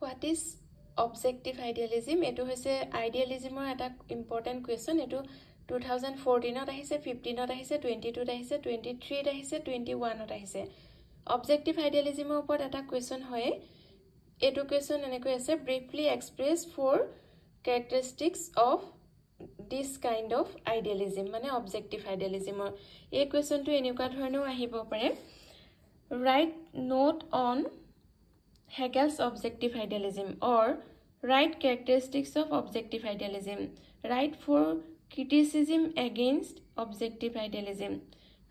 what is objective idealism? Etu hoise idealism or eta important question. Etu 2014 ot ahise, 15 ot ahise, 22 ot ahise, 23 ot ahise, 21 ot ahise. Objective idealism upor eta question hoye. Etu question eneko ase, briefly express 4 characteristics of this kind of idealism, mane objective idealism. Ei question to enuka dhorno ahibo pare. Write note on Hegel's objective idealism, or write characteristics of objective idealism. Write for criticism against objective idealism.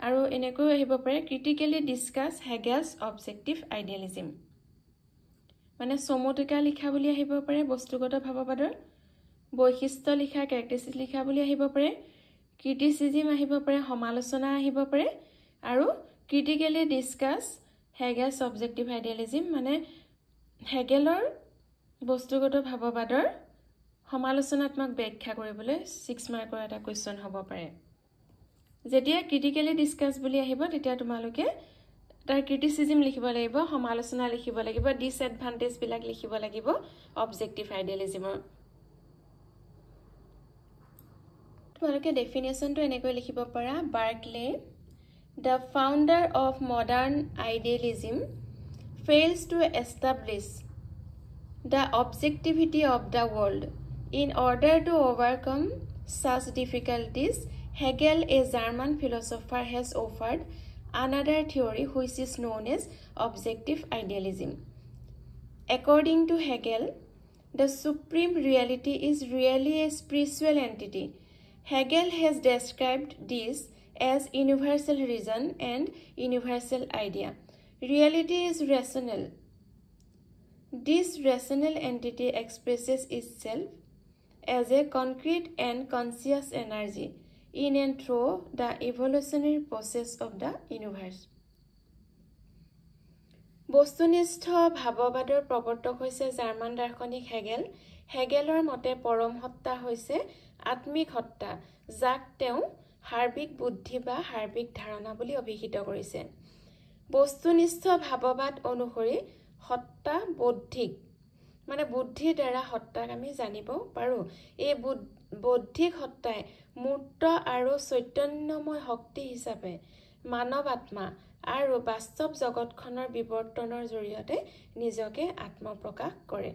Aro eneko ahibo pare, critically discuss Hegel's objective idealism. Mane somotika likha boli ahibo pare, bostugoto bhababador বৈশিষ্ট্য লিখা characteristics লিখা বুলি আহিব পাৰে, criticism আহিব পাৰে, সমালোচনা আহিব পাৰে, আৰু critically discuss Hegel's objective idealism, মানে হেগেলৰ বস্তুগত ভাৱবাদৰ সমালোচনাত্মক ব্যাখ্যা কৰিবলৈ 6 মাৰ্কৰ এটা কোৱেশ্চন হ'ব পাৰে। যেতিয়া critically discuss বুলি আহিব তেতিয়া তোমালোকে তাৰ criticism লিখিব লাগিব, সমালোচনা লিখিব লাগিব, disadvantage বিলাক লিখিব লাগিব objective idealismৰ। তোমালোকে definition to এনেকৈ লিখিব পাৰা, Berkeley, the founder of modern idealism, fails to establish the objectivity of the world. In order to overcome such difficulties, Hegel, a German philosopher, has offered another theory which is known as objective idealism. According to Hegel, the supreme reality is really a spiritual entity. Hegel has described this as universal reason and universal idea. Reality is rational. This rational entity expresses itself as a concrete and conscious energy in and through the evolutionary process of the universe. বস্তুনিষ্ঠ ভাৱবাদৰ প্ৰৱৰ্তক হৈছে German দাৰ্শনিক Hegel. হেগেলৰ মতে পৰম সত্তা হৈছে আত্মিক সত্তা, যাক তেওঁ হাৰ্বিক বুদ্ধি বা হাৰ্বিক ধাৰণা বুলি অভিহিত কৰিছে। বস্তুনিষ্ঠ ভাৱবাদ অনুসৰি সত্তা বৌদ্ধিক, মানে বুদ্ধিৰ দ্বাৰা সত্তাক আমি জানিব পাৰো। এই বৌদ্ধিক সত্তাই মূৰ্ত আৰু চৈতন্যময় শক্তি হিচাপে মানৱ আত্মা আৰু বাস্তৱ জগতখনৰ বিৱৰ্তনৰ জৰিয়তে নিজকে আত্মপ্ৰকাশ কৰে।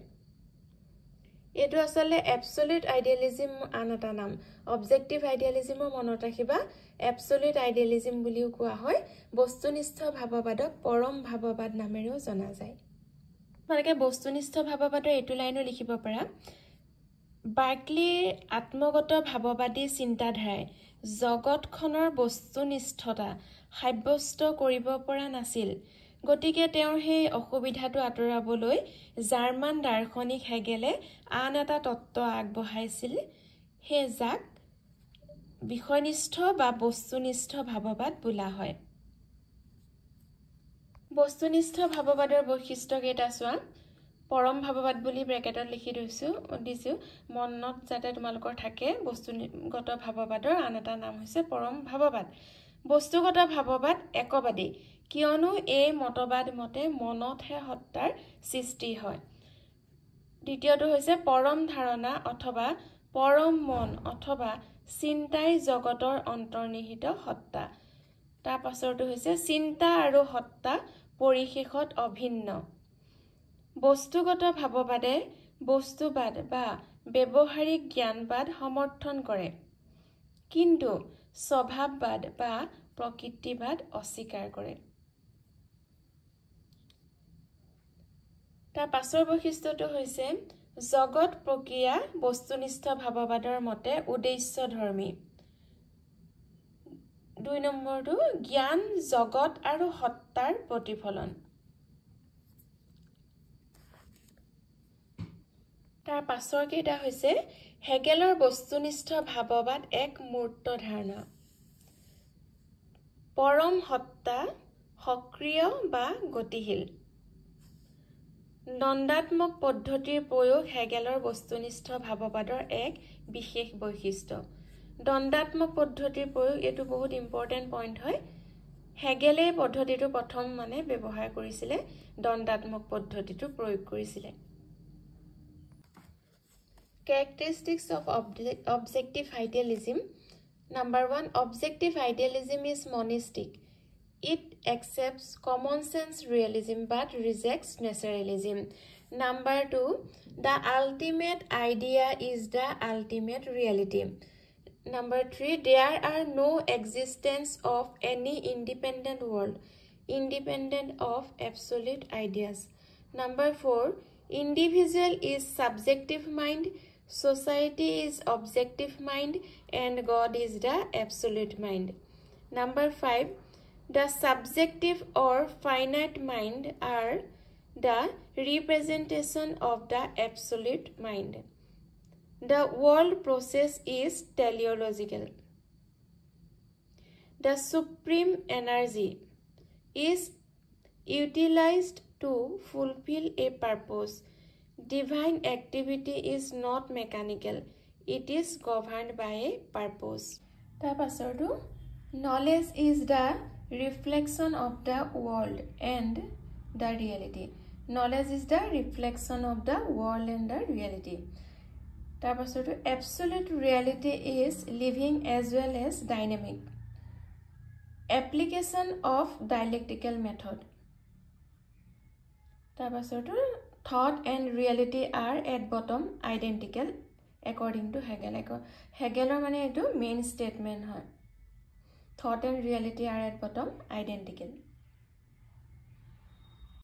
এটো আসলে অ্যাবসলিউট আইডিয়ালিজম আন এটা নাম। অবজেক্টিভ আইডিয়ালিজম মনত ৰাখিবা, অ্যাবসলিউট আইডিয়ালিজম বুলিও কোৱা হয়। বস্তুনিষ্ঠ ভাৱবাদক পৰম ভাৱবাদ নামেৰেও জনা যায়। মানে বস্তুনিষ্ঠ ভাৱবাদৰ এটো লাইনো লিখিব পাৰা, বাৰ্কলিৰ আত্মগত ভাৱবাদী চিন্তাধাৰাই জগতখনৰ বস্তুনিষ্ঠতা সাব্যস্ত কৰিব পৰা নাছিল। গতিকে তেওঁৰ সেই অসুবিধাটো আঁতৰাবলৈ জাৰ্মান দাৰ্শনিক হেগেলে আন এটা তত্ত্ব আগবঢ়াইছিল, হে যাক বিষয়নিষ্ঠ বা বস্তুনিষ্ঠ ভাৱবাদ বোলা হয়। বস্তুনিষ্ঠ ভাৱবাদৰ বৈশিষ্ট্য কেইটা চোৱা। পৰম ভাৱবাদ বুলি ব্ৰেকেটত লিখি দিছো, মনত যাতে তোমালোকৰ থাকে। বস্তুগত ভাৱবাদৰ আন এটা নাম হৈছে পৰম ভাৱবাদ। বস্তুগত ভাৱবাদ একবাদী, কিয়নো এই মতবাদ মতে মনতহে সত্তাৰ সৃষ্টি হয়। দ্বিতীয়টো হৈছে পৰম ধাৰণা অথবা পৰম মন অথবা চিন্তাই জগতৰ অন্তৰ্নিহিত সত্তা। তাৰ পাছৰটো হৈছে চিন্তা আৰু সত্তা পৰিশেষত অভিন্ন। বস্তুগত ভাৱবাদে বস্তুবাদ বা ব্যৱহাৰিক জ্ঞানবাদ সমৰ্থন কৰে, কিন্তু স্বভাৱবাদ বা প্ৰকৃতিবাদ অস্বীকাৰ কৰে। তাৰ পাছৰ বৈশিষ্ট্যটো হৈছে জগত প্ৰক্ৰিয়া বস্তুনিষ্ঠ ভাৱবাদৰ মতে উদ্দেশ্যধৰ্মী। 2 নম্বৰটো জ্ঞান জগত আৰু সত্তাৰ প্ৰতিফলন। তাৰ পাছৰ কেইটা হৈছে হেগেলৰ বস্তুনিষ্ঠ ভাৱবাদ এক মূৰ্ত ধাৰণা। পৰম সত্তা সক্ৰিয় বা গতিশীল। দ্বন্দ্বাত্মক পদ্ধতিৰ প্ৰয়োগ হেগেলৰ বস্তুনিষ্ঠ ভাৱবাদৰ এক বিশেষ বৈশিষ্ট্য। দ্বন্দ্বাত্মক পদ্ধতিৰ প্ৰয়োগ এটো বহুত ইম্পৰ্টেন্ট পইণ্ট হয়। হেগেলে পদ্ধতিটো প্ৰথম ব্যৱহাৰ কৰিছিলে, দ্বন্দ্বাত্মক পদ্ধতিটো প্ৰয়োগ কৰিছিলে। Characteristics of objective idealism. Number 1, objective idealism is monistic. It accepts common sense realism but rejects naturalism. Number 2, the ultimate idea is the ultimate reality. Number 3, there are no existence of any independent world, independent of absolute ideas. Number 4, individual is subjective mind, society is objective mind, and God is the absolute mind. Number 5, the subjective or finite mind are the representation of the absolute mind. The world process is teleological. The supreme energy is utilized to fulfill a purpose. Divine activity is not mechanical. It is governed by a purpose. Tapasodu, knowledge is the reflection of the world and the reality. Knowledge is the reflection of the world and the reality. Tapasodu, absolute reality is living as well as dynamic. Application of dialectical method. Tapasodu, thought and reality are at bottom identical according to Hegel. Hegel mane etu main statement hai. Thought and reality are at bottom identical.